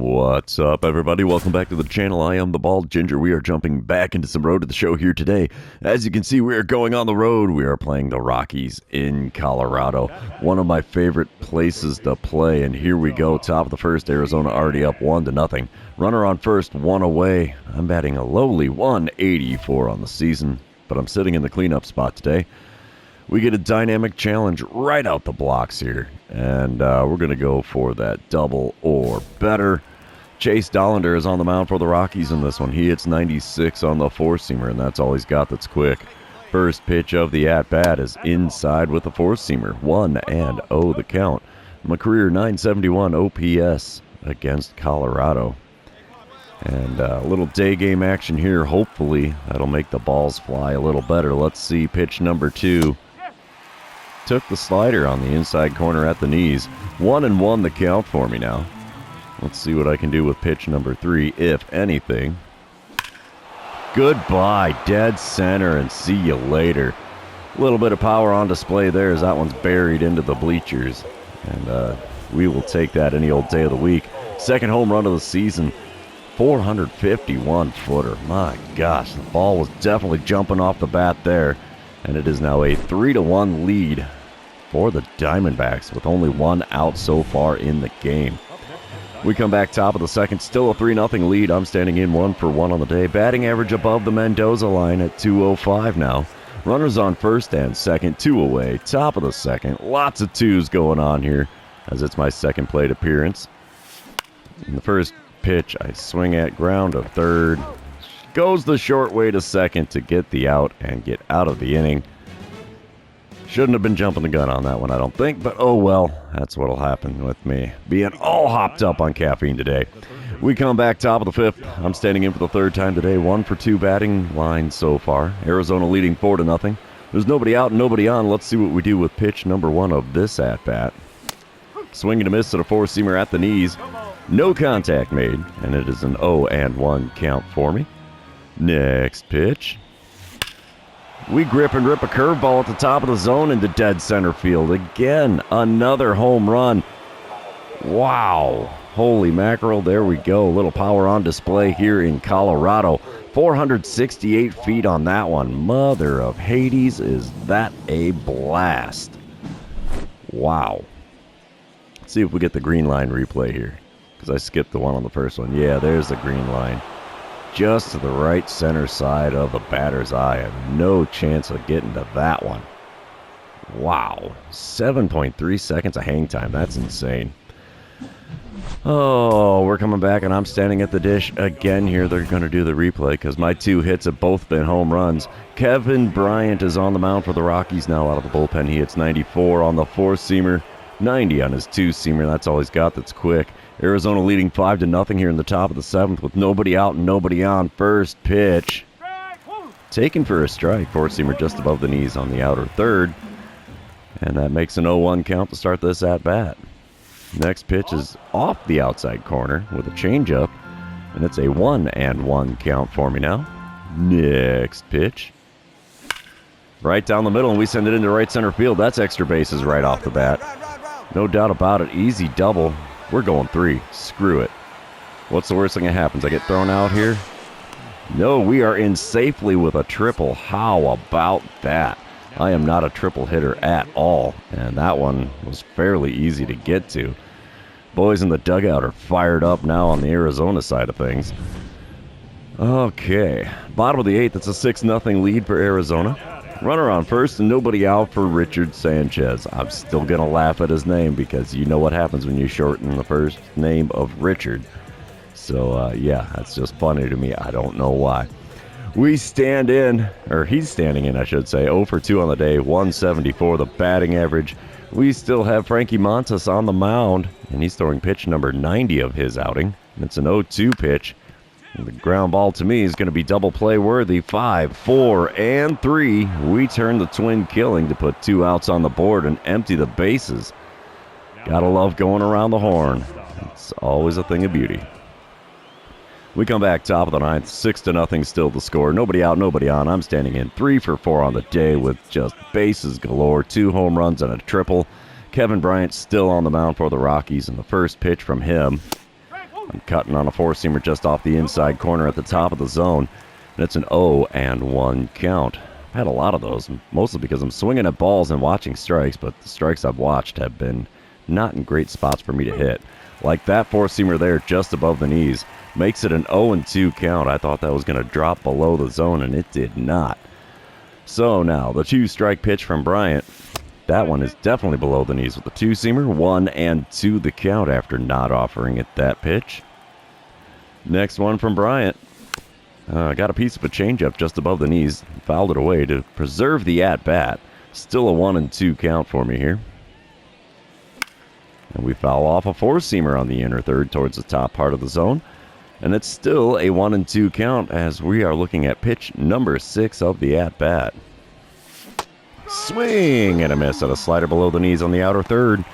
What's up, everybody? Welcome back to the channel. I am the Bald Ginger. We are jumping back into some road to the show here today. As you can see, we are going on the road. We are playing the Rockies in Colorado. One of my favorite places to play, and here we go. Top of the first, Arizona already up 1-0. Runner on first, one away. I'm batting a lowly 184 on the season, but I'm sitting in the cleanup spot today. We get a dynamic challenge right out the blocks here, and we're going to go for that double or better. Chase Dollander is on the mound for the Rockies in this one. He hits 96 on the four-seamer, and that's all he's got that's quick. First pitch of the at-bat is inside with the four-seamer. 1-0 the count. My career 971 OPS against Colorado. And a little day game action here. Hopefully that'll make the balls fly a little better. Let's see pitch number 2. Took the slider on the inside corner at the knees. 1-1 the count for me now. Let's see what I can do with pitch number 3, if anything. Goodbye, dead center, and see you later. A little bit of power on display there as that one's buried into the bleachers. And we will take that any old day of the week. Second home run of the season. 451 footer. My gosh, the ball was definitely jumping off the bat there. And it is now a 3-1 lead for the Diamondbacks with only one out so far in the game. We come back top of the second, still a 3-0 lead. I'm standing in 1-for-1 on the day. Batting average above the Mendoza line at 205 now. Runners on first and second, 2 away. Top of the second, lots of twos going on here as it's my second plate appearance. In the first pitch, I swing at ground to third. Goes the short way to second to get the out and get out of the inning. Shouldn't have been jumping the gun on that one, I don't think, but oh well, that's what'll happen with me being all hopped up on caffeine today. We come back top of the fifth. I'm standing in for the third time today. 1-for-2 batting line so far. Arizona leading 4-0. There's nobody out and nobody on. Let's see what we do with pitch number 1 of this at-bat. Swing and a miss to the four-seamer at the knees. No contact made, and it is an 0-1 count for me. Next pitch. We grip and rip a curveball at the top of the zone into dead center field. Again, another home run. Wow. Holy mackerel, there we go. A little power on display here in Colorado. 468 feet on that one. Mother of Hades, is that a blast. Wow. Let's see if we get the green line replay here, because I skipped the one on the first one. Yeah, there's the green line. Just to the right center side of the batter's eye. I have no chance of getting to that one. Wow. 7.3 seconds of hang time. That's insane. Oh, we're coming back, and I'm standing at the dish again here. They're going to do the replay because my 2 hits have both been home runs. Kevin Bryant is on the mound for the Rockies now out of the bullpen. He hits 94 on the four-seamer, 90 on his two-seamer. That's all he's got that's quick. Arizona leading 5-0 here in the top of the 7th with nobody out and nobody on. First pitch. Taken for a strike. Four-seamer just above the knees on the outer third. And that makes an 0-1 count to start this at-bat. Next pitch is off the outside corner with a changeup. And it's a 1-1 count for me now. Next pitch. Right down the middle, and we send it into right center field. That's extra bases right off the bat. No doubt about it. Easy double. We're going 3. Screw it. What's the worst thing that happens? I get thrown out here? No, we are in safely with a triple. How about that? I am not a triple hitter at all, and that one was fairly easy to get to. Boys in the dugout are fired up now on the Arizona side of things. Okay, bottom of the 8th, it's a 6-0 lead for Arizona. Runner on first and nobody out for Richard Sanchez. I'm still going to laugh at his name because you know what happens when you shorten the first name of Richard. So, yeah, that's just funny to me. I don't know why. We stand in, or he's standing in, I should say, 0-for-2 on the day, 174 the batting average. We still have Frankie Montas on the mound, and he's throwing pitch number 90 of his outing. And it's an 0-2 pitch. The ground ball to me is going to be double play worthy. 5, 4, and 3. We turn the twin killing to put 2 outs on the board and empty the bases. Gotta love going around the horn. It's always a thing of beauty. We come back top of the 9th. 6-0 still the score. Nobody out, nobody on. I'm standing in 3-for-4 on the day with just bases galore. 2 home runs and a triple. Kevin Bryant still on the mound for the Rockies, and the first pitch from him I'm cutting on a four-seamer just off the inside corner at the top of the zone, and it's an 0-1 count. I've had a lot of those, mostly because I'm swinging at balls and watching strikes, but the strikes I've watched have been not in great spots for me to hit. Like that four-seamer there just above the knees makes it an 0-2 count. I thought that was going to drop below the zone, and it did not. So now, the two-strike pitch from Bryant. That one is definitely below the knees with the two-seamer. 1-2 the count after not offering it that pitch. Next one from Bryant. Got a piece of a changeup just above the knees. Fouled it away to preserve the at-bat. Still a 1-2 count for me here. And we foul off a four-seamer on the inner third towards the top part of the zone. And it's still a 1-2 count as we are looking at pitch number 6 of the at-bat. Swing and a miss at a slider below the knees on the outer third.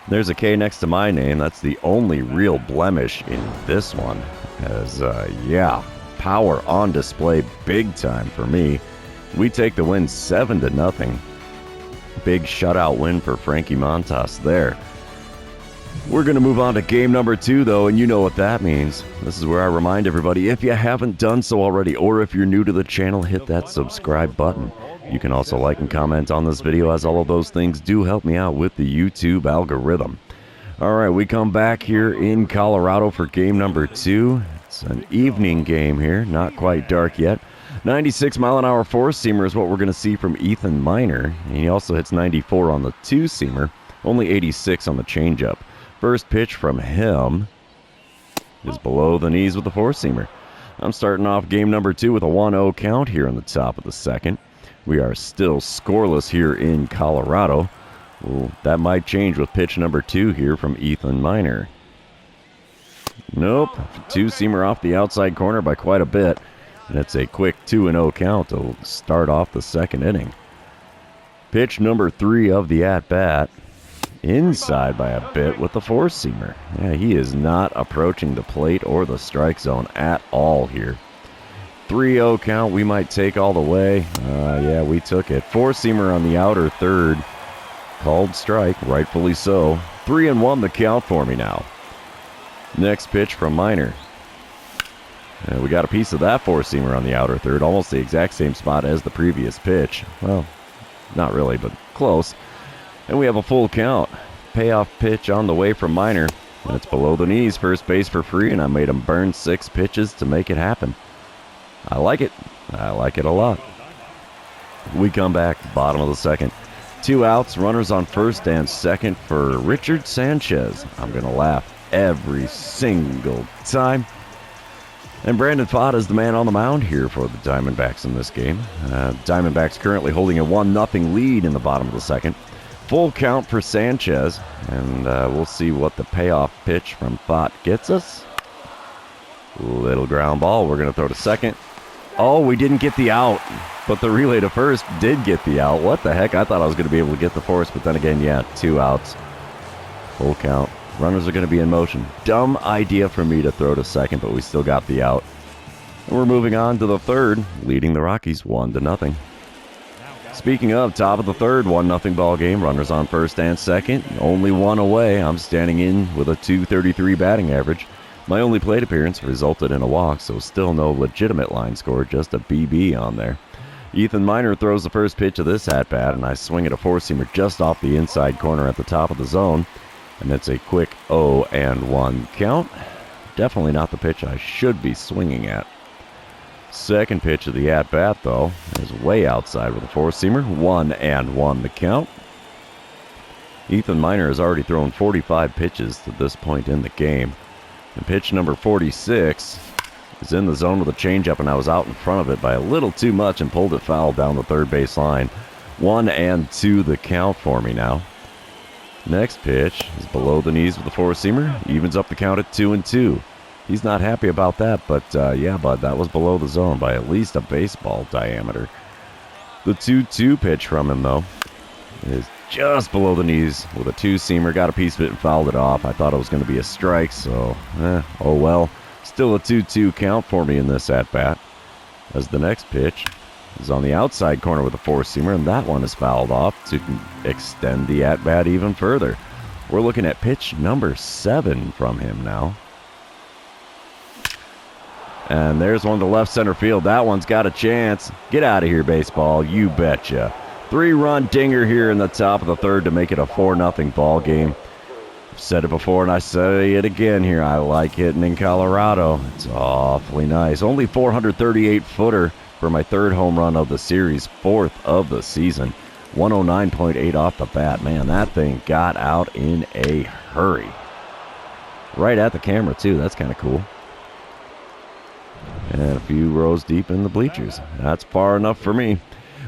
There's a K next to my name. That's the only real blemish in this one. As, power on display big time for me. We take the win 7-0. Big shutout win for Frankie Montas there. We're going to move on to game number 2, though, and you know what that means. This is where I remind everybody, if you haven't done so already, or if you're new to the channel, hit that subscribe button. You can also like and comment on this video, as all of those things do help me out with the YouTube algorithm. All right, we come back here in Colorado for game number 2. It's an evening game here, not quite dark yet. 96-mile-an-hour four-seamer is what we're going to see from Ethan Miner. And he also hits 94 on the two-seamer, only 86 on the changeup. First pitch from him is below the knees with the four-seamer. I'm starting off game number 2 with a 1-0 count here in the top of the second. We are still scoreless here in Colorado. Well, that might change with pitch number 2 here from Ethan Miner. Nope, two-seamer off the outside corner by quite a bit. And it's a quick 2-0 count to start off the second inning. Pitch number 3 of the at-bat. Inside by a bit with the four-seamer. Yeah, he is not approaching the plate or the strike zone at all here. 3-0 count, we might take all the way. Yeah, we took it. Four-seamer on the outer third. Called strike, rightfully so. 3-1 the count for me now. Next pitch from Miner. We got a piece of that four-seamer on the outer third, almost the exact same spot as the previous pitch. Well, not really, but close. And we have a full count. Payoff pitch on the way from Miner. And it's below the knees, first base for free, and I made him burn 6 pitches to make it happen. I like it. I like it a lot. We come back, bottom of the second. 2 outs, runners on first and second for Richard Sanchez. I'm going to laugh every single time. And Brandon Pfaadt is the man on the mound here for the Diamondbacks in this game. Diamondbacks currently holding a 1-0 lead in the bottom of the second. Full count for Sanchez, and we'll see what the payoff pitch from Pfaadt gets us. Little ground ball. We're going to throw to second. Oh, we didn't get the out, but the relay to first did get the out. What the heck? I thought I was going to be able to get the force, but then again, yeah, 2 outs. Full count. Runners are going to be in motion. Dumb idea for me to throw to second, but we still got the out. And we're moving on to the third, leading the Rockies 1-0. Speaking of, top of the third, 1-0 ball game. Runners on first and second. Only 1 away. I'm standing in with a .233 batting average. My only plate appearance resulted in a walk, so still no legitimate line score, just a BB on there. Ethan Miner throws the first pitch of this at-bat, and I swing at a four-seamer just off the inside corner at the top of the zone. And it's a quick 0-1 count. Definitely not the pitch I should be swinging at. Second pitch of the at-bat, though, is way outside with a four-seamer. 1-1 the count. Ethan Miner has already thrown 45 pitches to this point in the game. And pitch number 46 is in the zone with a changeup, and I was out in front of it by a little too much and pulled it foul down the third base line. 1-2 the count for me now. Next pitch is below the knees with the four-seamer. Evens up the count at 2-2. He's not happy about that, but yeah, bud, that was below the zone by at least a baseball diameter. The 2-2 pitch from him, though, is just below the knees with a two-seamer. Got a piece of it and fouled it off. I thought it was going to be a strike, so oh well. Still a 2-2 count for me in this at-bat. As the next pitch is on the outside corner with a four-seamer, and that one is fouled off to extend the at-bat even further. We're looking at pitch number 7 from him now. And there's one to left center field. That one's got a chance. Get out of here, baseball. You betcha. 3-run dinger here in the top of the third to make it a 4-0 ball game. I've said it before and I say it again here. I like hitting in Colorado. It's awfully nice. Only 438-footer for my third home run of the series, fourth of the season. 109.8 off the bat. Man, that thing got out in a hurry. Right at the camera, too. That's kind of cool. And a few rows deep in the bleachers. That's far enough for me.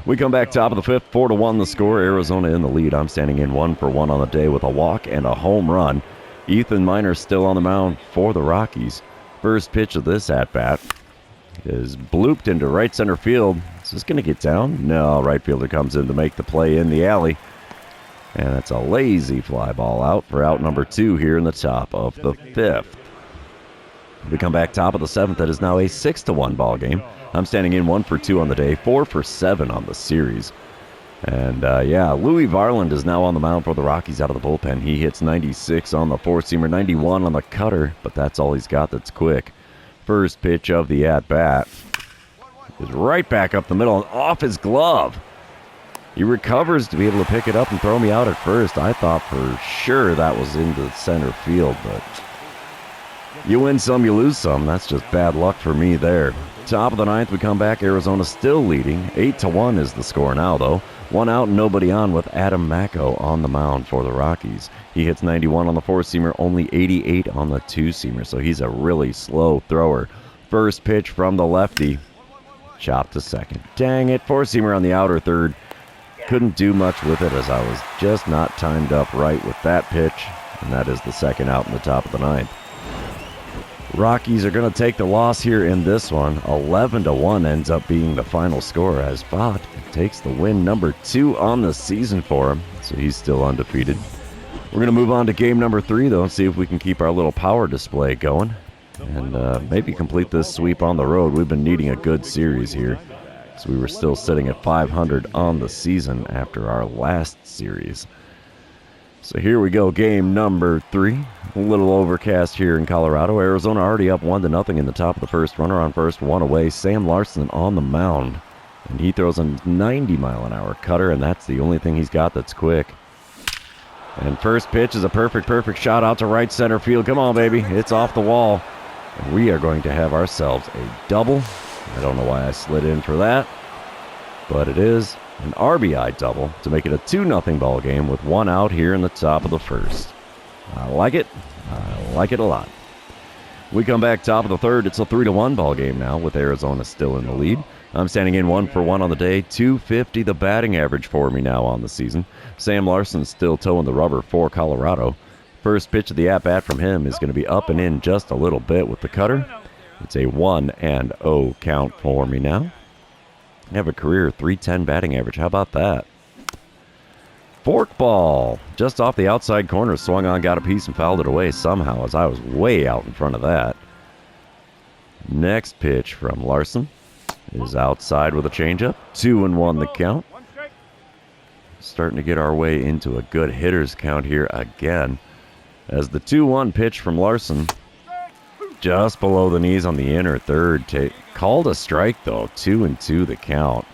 We come back top of the fifth, 4-1 the score. Arizona in the lead. I'm standing in 1-for-1 on the day with a walk and a home run. Ethan Minor still on the mound for the Rockies. First pitch of this at-bat is blooped into right center field. Is this going to get down? No, right fielder comes in to make the play in the alley. And it's a lazy fly ball out for out number 2 here in the top of the fifth. We come back top of the seventh. That is now a 6-1 ball game. I'm standing in 1-for-2 on the day, 4-for-7 on the series. And Louis Varland is now on the mound for the Rockies out of the bullpen. He hits 96 on the four-seamer, 91 on the cutter, but that's all he's got that's quick. First pitch of the at-bat is right back up the middle and off his glove. He recovers to be able to pick it up and throw me out at first. I thought for sure that was into center field, but you win some, you lose some. That's just bad luck for me there. Top of the ninth, we come back. Arizona still leading. 8-1 is the score now, though. 1 out and nobody on with Adam Macko on the mound for the Rockies. He hits 91 on the four-seamer, only 88 on the two-seamer, so he's a really slow thrower. First pitch from the lefty. Chopped to second. Dang it, four-seamer on the outer third. Couldn't do much with it as I was just not timed up right with that pitch, and that is the second out in the top of the ninth. Rockies are going to take the loss here in this one. 11-1 ends up being the final score as Vaught takes the win number 2 on the season for him, so he's still undefeated. We're going to move on to game number 3, though, and see if we can keep our little power display going and maybe complete this sweep on the road. We've been needing a good series here, so we were still sitting at 500 on the season after our last series. So here we go, game number 3. A little overcast here in Colorado. Arizona already up 1-0 in the top of the first. Runner on first, one away. Sam Larson on the mound. And he throws a 90-mile-an-hour cutter, and that's the only thing he's got that's quick. And first pitch is a perfect shot out to right center field. Come on, baby. It's off the wall. And we are going to have ourselves a double. I don't know why I slid in for that, but it is an RBI double to make it a 2-0 ball game with 1 out here in the top of the first. I like it. I like it a lot. We come back top of the third. It's a 3-1 ball game now with Arizona still in the lead. I'm standing in 1-for-1 on the day. 250 the batting average for me now on the season. Sam Larson still towing the rubber for Colorado. First pitch of the at-bat from him is going to be up and in just a little bit with the cutter. It's a 1-0 count for me now. I have a career 310 batting average. How about that? Forkball. Just off the outside corner. Swung on, got a piece, and fouled it away somehow as I was way out in front of that. Next pitch from Larson is outside with a changeup. 2-1 the count. Starting to get our way into a good hitter's count here again. As the 2-1 pitch from Larson, just below the knees on the inner third. Called a strike, though. 2-2 the count.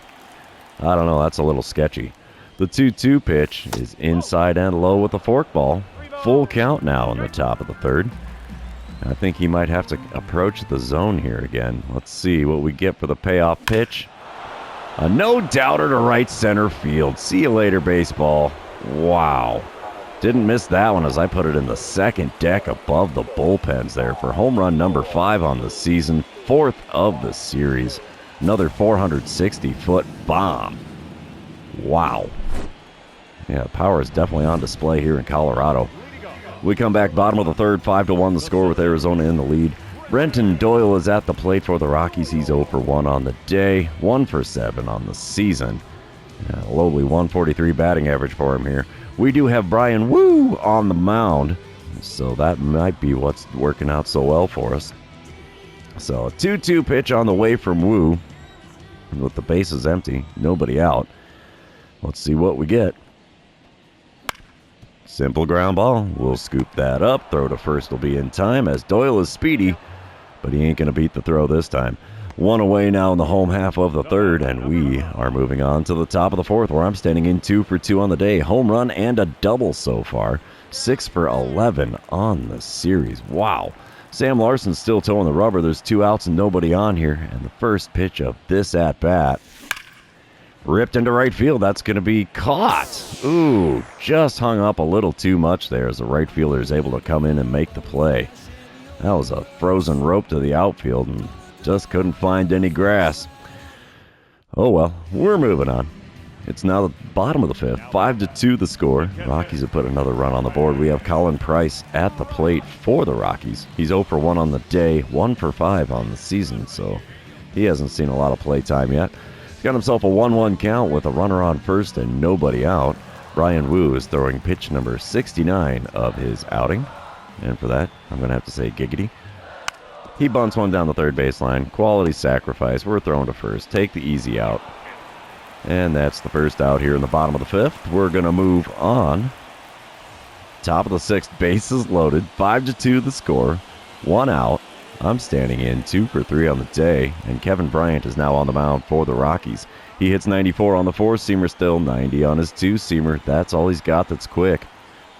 I don't know. That's a little sketchy. The 2-2 pitch is inside and low with a forkball. Full count now in the top of the third. I think he might have to approach the zone here again. Let's see what we get for the payoff pitch. A no-doubter to right center field. See you later, baseball. Wow. Didn't miss that one as I put it in the second deck above the bullpens there for home run number 5 on the season, 4th of the series. Another 460-foot bomb. Wow. Yeah, the power is definitely on display here in Colorado. We come back bottom of the third, 5-1 the score with Arizona in the lead. Brenton Doyle is at the plate for the Rockies. He's 0-for-1 on the day, 1-for-7 on the season. A lowly 143 batting average for him here. We do have Brian Woo on the mound, so that might be what's working out so well for us. So a 2-2 pitch on the way from Woo, with the bases empty, nobody out. Let's see what we get. Simple ground ball. We'll scoop that up. Throw to first will be in time as Doyle is speedy, but he ain't going to beat the throw this time. One away now in the home half of the third, and we are moving on to the top of the fourth, where I'm standing in 2 for 2 on the day. Home run and a double so far. 6 for 11 on the series. Wow. Sam Larson's still towing the rubber. There's 2 outs and nobody on here. And the first pitch of this at-bat ripped into right field. That's going to be caught. Ooh, just hung up a little too much there as the right fielder is able to come in and make the play. That was a frozen rope to the outfield and just couldn't find any grass. Oh well, we're moving on. It's now the bottom of the fifth. 5-2 the score. Rockies have put another run on the board. We have Colin Price at the plate for the Rockies. He's 0 for 1 on the day, 1 for 5 on the season, so he hasn't seen a lot of play time yet. He's got himself a 1-1 count with a runner on first and nobody out. Brian Wu is throwing pitch number 69 of his outing. And for that, I'm going to have to say giggity. He bunts one down the third baseline. Quality sacrifice. We're throwing to first. Take the easy out. And that's the first out here in the bottom of the fifth. We're going to move on. Top of the sixth, bases loaded. 5-2 the score. 1 out. I'm standing in 2 for 3 on the day. And Kevin Bryant is now on the mound for the Rockies. He hits 94 on the 4-seamer still. 90 on his 2-seamer. That's all he's got that's quick.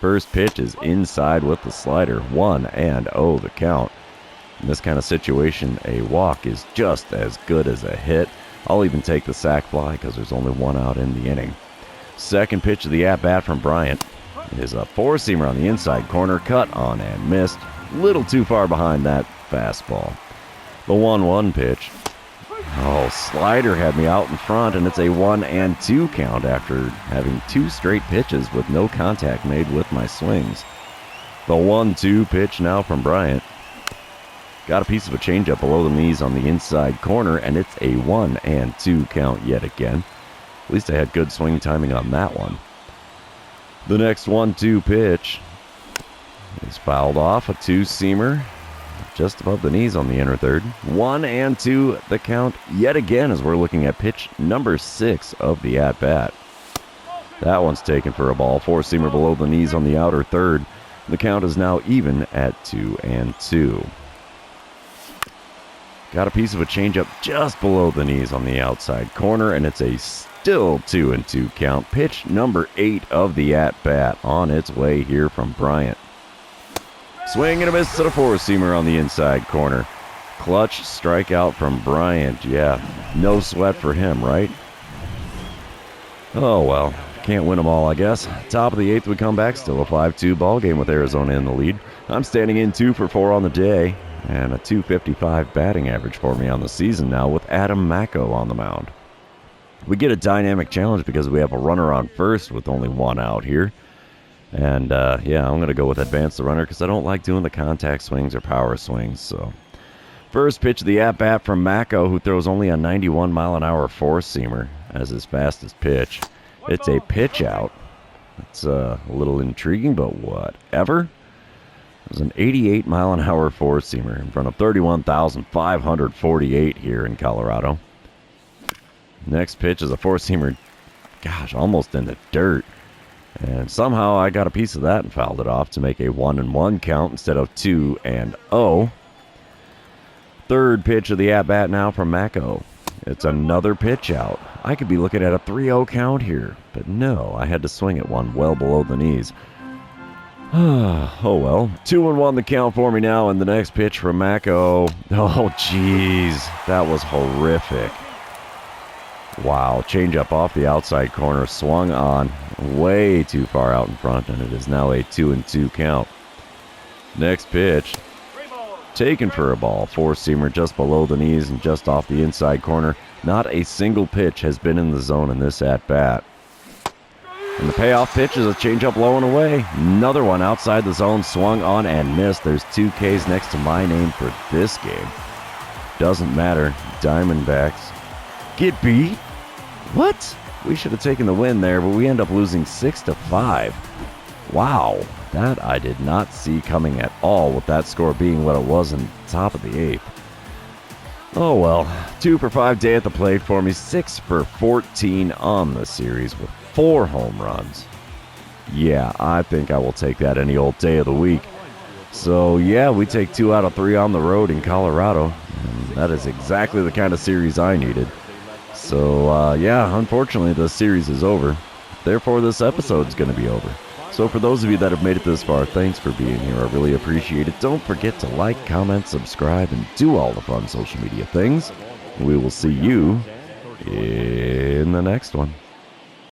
First pitch is inside with the slider. 1-0 the count. In this kind of situation, a walk is just as good as a hit. I'll even take the sac fly because there's only 1 out in the inning. Second pitch of the at-bat from Bryant is a 4-seamer on the inside corner, cut on and missed. Little too far behind that fastball. The 1-1 pitch. Oh, slider had me out in front, and it's a 1-2 count after having 2 straight pitches with no contact made with my swings. The 1-2 pitch now from Bryant. Got a piece of a changeup below the knees on the inside corner, and it's a 1-2 count yet again. At least I had good swing timing on that one. The next 1-2 pitch is fouled off, a 2-seamer just above the knees on the inner third. 1-2 the count yet again as we're looking at pitch number 6 of the at-bat. That one's taken for a ball. 4-seamer below the knees on the outer third. The count is now even at 2-2. Got a piece of a changeup just below the knees on the outside corner, and it's a still 2-2 count. Pitch number 8 of the at-bat on its way here from Bryant. Swing and a miss to the 4-seamer on the inside corner. Clutch strikeout from Bryant. Yeah, no sweat for him, right? Oh well, can't win them all, I guess. Top of the 8th we come back, still a 5-2 ball game with Arizona in the lead. I'm standing in 2 for 4 on the day. And a .255 batting average for me on the season now with Adam Macko on the mound. We get a dynamic challenge because we have a runner on first with only 1 out here. And, yeah, I'm going to go with advance the runner because I don't like doing the contact swings or power swings. So, first pitch of the at-bat from Macko, who throws only a 91-mile-an-hour 4-seamer as his fastest pitch. It's a pitch out. It's a little intriguing, but whatever. It was an 88-mile-an-hour 4-seamer in front of 31,548 here in Colorado. Next pitch is a 4-seamer, gosh, almost in the dirt. And somehow I got a piece of that and fouled it off to make a 1-1 count instead of 2-0. Third pitch of the at-bat now from Macko. It's another pitch out. I could be looking at a 3-0 count here, but no, I had to swing at one well below the knees. Oh well. 2-1 the count for me now, and the next pitch from Macko. Oh jeez, that was horrific. Wow, changeup off the outside corner, swung on, way too far out in front, and it is now a 2-2 count. Next pitch, taken for a ball. 4-seamer just below the knees and just off the inside corner. Not a single pitch has been in the zone in this at-bat. And the payoff pitch is a changeup low and away. Another one outside the zone, swung on and missed. There's 2 Ks next to my name for this game. Doesn't matter. Diamondbacks get beat. What? We should have taken the win there, but we end up losing 6-5. Wow, that I did not see coming at all, with that score being what it was in the top of the 8th. Oh well, 2 for 5 day at the plate for me, 6 for 14 on the series with 4 home runs. Yeah, I think I will take that any old day of the week. So, yeah, we take 2 out of 3 on the road in Colorado. And that is exactly the kind of series I needed. So, yeah, unfortunately, the series is over. Therefore, this episode's going to be over. So for those of you that have made it this far, thanks for being here. I really appreciate it. Don't forget to like, comment, subscribe, and do all the fun social media things. We will see you in the next one.